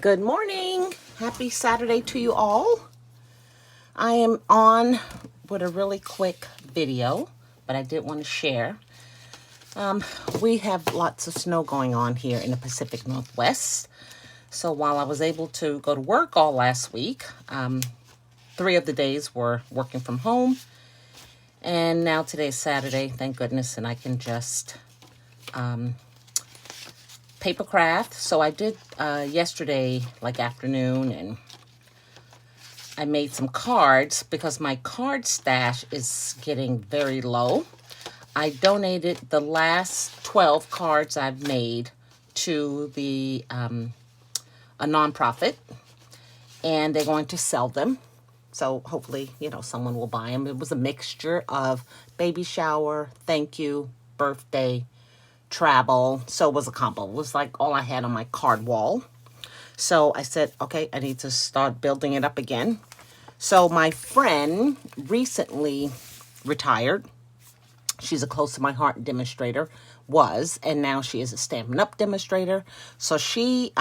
Good morning. Happy Saturday to you all. I am on with a really quick video, but I did want to share. We have lots of snow going on here in the Pacific Northwest. So while I was able to go to work all last week, 3 of the days were working from home. And now today's Saturday, thank goodness, and I can just paper craft. So I did yesterday, like afternoon, and I made some cards because my card stash is getting very low. I donated the last 12 cards I've made to a nonprofit, and they're going to sell them. So hopefully, someone will buy them. It was a mixture of baby shower, thank you, birthday, travel. So it was a combo. It was like all I had on my card wall. So I said, okay, I need to start building it up again. So my friend recently retired. She's a close to my heart demonstrator, and now she is a Stampin' Up! Demonstrator. So she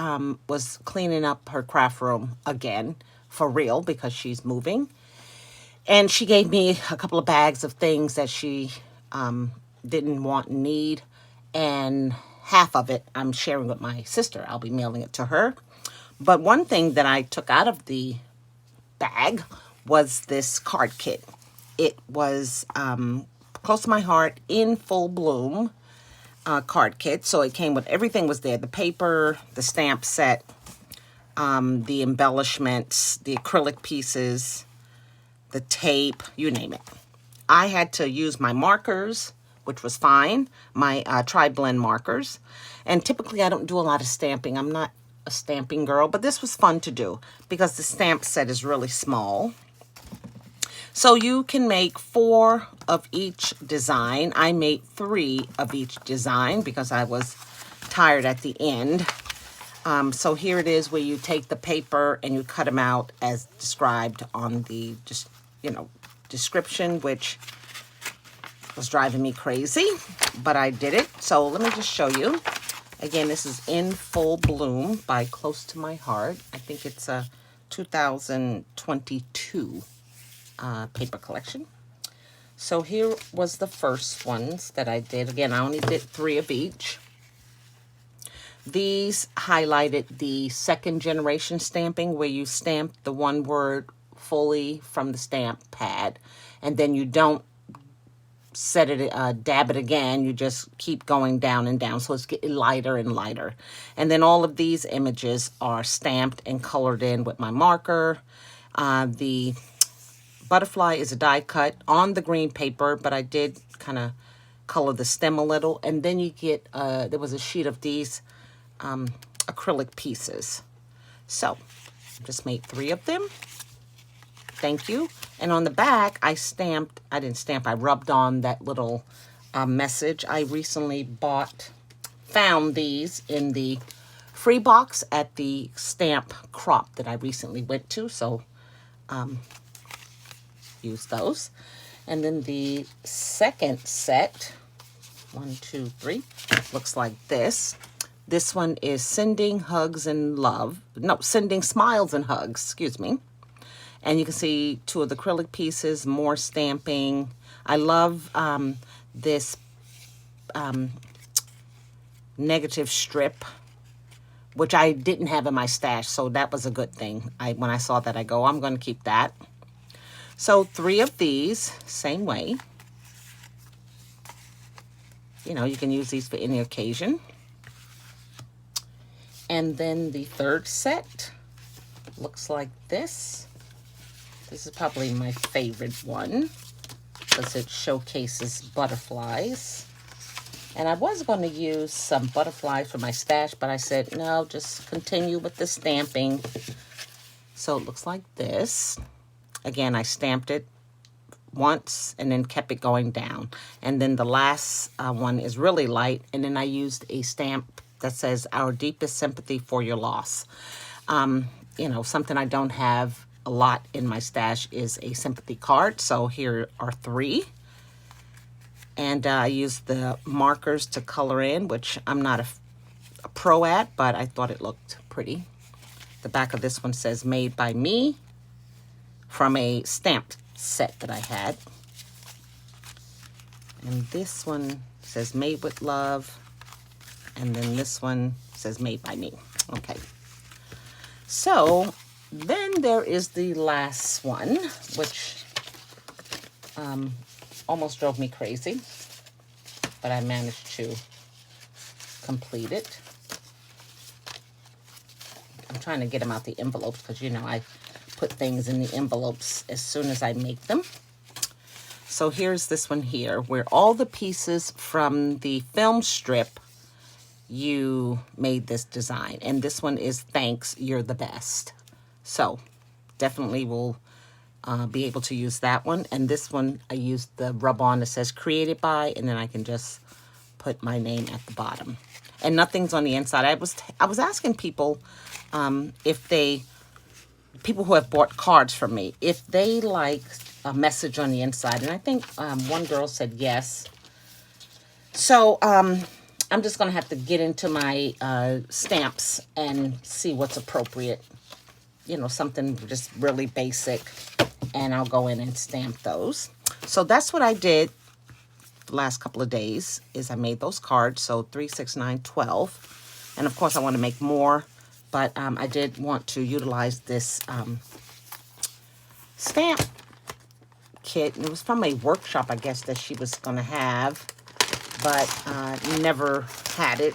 was cleaning up her craft room again for real because she's moving. And she gave me a couple of bags of things that she didn't want and need. And half of it I'm sharing with my sister. I'll be mailing it to her. But one thing that I took out of the bag was this card kit. It was close to my heart, in full bloom card kit. So it came with everything was there. The paper, the stamp set, the embellishments, the acrylic pieces, the tape, you name it. I had to use my markers, which was fine, my tri-blend markers. And typically I don't do a lot of stamping. I'm not a stamping girl, but this was fun to do because the stamp set is really small. So you can make 4 of each design. I made 3 of each design because I was tired at the end. So here it is where you take the paper and you cut them out as described on the description, which was driving me crazy, but I did it. So let me just show you. Again, this is In Full Bloom by Close to My Heart. I think it's a 2022 paper collection. So here was the first ones that I did. Again, I only did 3 of each. These highlighted the second generation stamping where you stamp the one word fully from the stamp pad, and then you don't set it, dab it again. You just keep going down and down. So it's getting lighter and lighter. And then all of these images are stamped and colored in with my marker. The butterfly is a die cut on the green paper, but I did kind of color the stem a little. And then you get, there was a sheet of these acrylic pieces. So just made 3 of them. Thank you. And on the back, I rubbed on that little message. I recently found these in the free box at the stamp crop that I recently went to. So use those. And then the second set, 1, 2, 3, looks like this. This one is Sending Smiles and Hugs, excuse me. And you can see 2 of the acrylic pieces, more stamping. I love this negative strip, which I didn't have in my stash, so that was a good thing. When I saw that, I go, I'm going to keep that. So 3 of these, same way. You can use these for any occasion. And then the third set looks like this. This is probably my favorite one because it showcases butterflies. And I was going to use some butterflies for my stash, but I said, no, just continue with the stamping. So it looks like this. Again, I stamped it once and then kept it going down. And then the last one is really light. And then I used a stamp that says, Our Deepest Sympathy for Your Loss. Something I don't have a lot in my stash is a sympathy card. So here are 3. And I used the markers to color in, which I'm not a pro at, but I thought it looked pretty. The back of this one says made by me from a stamped set that I had. And this one says made with love. And then this one says made by me. Okay. So then there is the last one, which almost drove me crazy, but I managed to complete it. I'm trying to get them out the envelopes because, you know, I put things in the envelopes as soon as I make them. So here's this one here, where all the pieces from the film strip, you made this design. And this one is thanks, you're the best. So definitely will be able to use that one. And this one, I used the rub-on that says created by, and then I can just put my name at the bottom. And nothing's on the inside. I was asking people if people who have bought cards from me, if they like a message on the inside. And I think one girl said yes. So I'm just going to have to get into my stamps and see what's appropriate. You know, something just really basic. And I'll go in and stamp those. So that's what I did the last couple of days, is I made those cards. So 3, 6, 9, 12. And of course I want to make more. But I did want to utilize this stamp kit. And it was from a workshop, I guess, that she was going to have. But never had it.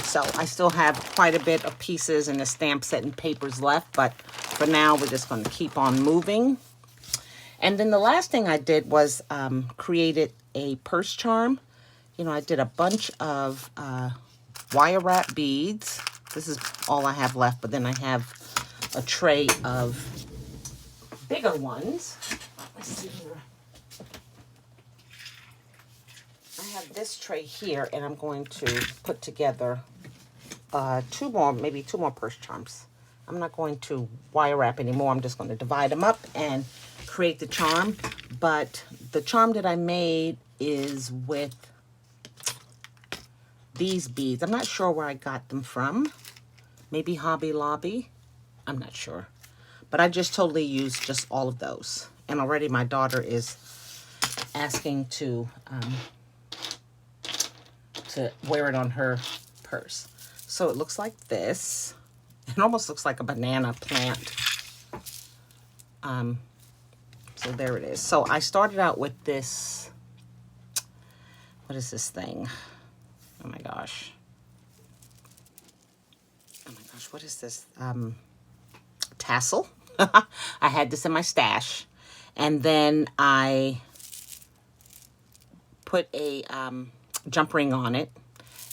So I still have quite a bit of pieces in the stamp set and papers left. But for now, we're just going to keep on moving. And then the last thing I did was created a purse charm. You know, I did a bunch of wire wrap beads. This is all I have left, but then I have a tray of bigger ones. Let's see here. I have this tray here, and I'm going to put together maybe two more purse charms. I'm not going to wire wrap anymore. I'm just going to divide them up and create the charm. But the charm that I made is with these beads. I'm not sure where I got them from. Maybe Hobby Lobby. I'm not sure. But I just totally used just all of those. And already my daughter is asking to wear it on her purse. So it looks like this. It almost looks like a banana plant. So there it is. So I started out with this. What is this thing? Oh my gosh. Oh my gosh, what is this? Tassel. I had this in my stash. And then I put a jump ring on it.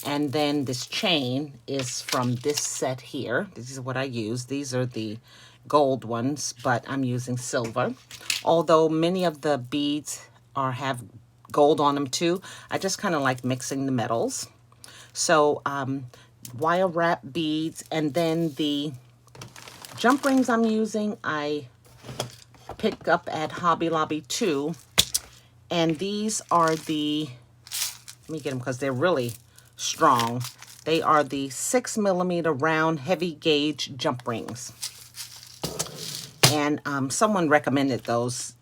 And then this chain is from this set here. This is what I use. These are the gold ones, but I'm using silver. Although many of the beads have gold on them too. I just kind of like mixing the metals. So wire wrap beads, and then the jump rings I'm using, I picked up at Hobby Lobby too. And these are the, let me get them because they're really strong. They are the 6mm round heavy gauge jump rings. And someone recommended those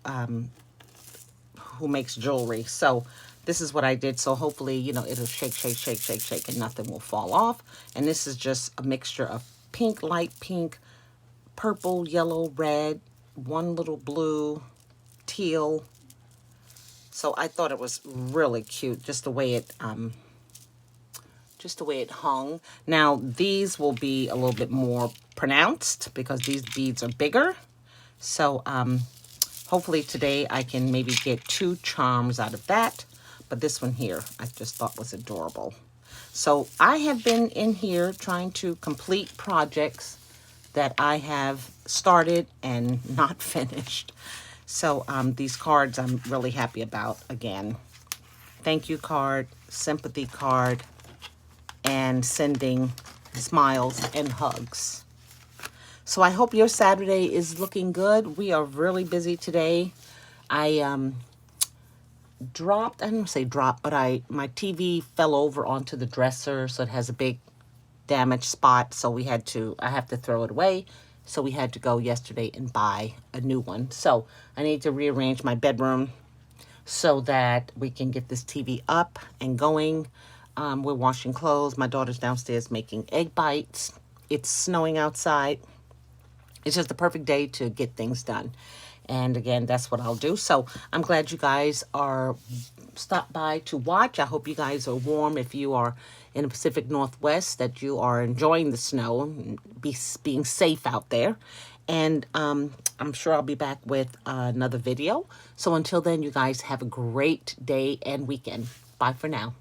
who makes jewelry. So this is what I did. So hopefully, you know, it'll shake, shake, shake, shake, shake, and nothing will fall off. And this is just a mixture of pink, light pink, purple, yellow, red, one little blue, teal. So I thought it was really cute, just the way it hung. Now these will be a little bit more pronounced because these beads are bigger. So hopefully today I can maybe get 2 charms out of that. But this one here, I just thought was adorable. So I have been in here trying to complete projects that I have started and not finished. So these cards I'm really happy about. Again, thank you card, sympathy card, and sending smiles and hugs. So I hope your Saturday is looking good. We are really busy today. I dropped, I don't say dropped, but my TV fell over onto the dresser, so it has a big damaged spot, so I have to throw it away. So we had to go yesterday and buy a new one. So I need to rearrange my bedroom so that we can get this TV up and going. We're washing clothes. My daughter's downstairs making egg bites. It's snowing outside. It's just the perfect day to get things done. And again, that's what I'll do. So I'm glad you guys are stopped by to watch. I hope you guys are warm if you are in the Pacific Northwest, that you are enjoying the snow and being safe out there. And I'm sure I'll be back with another video. So until then, you guys have a great day and weekend. Bye for now.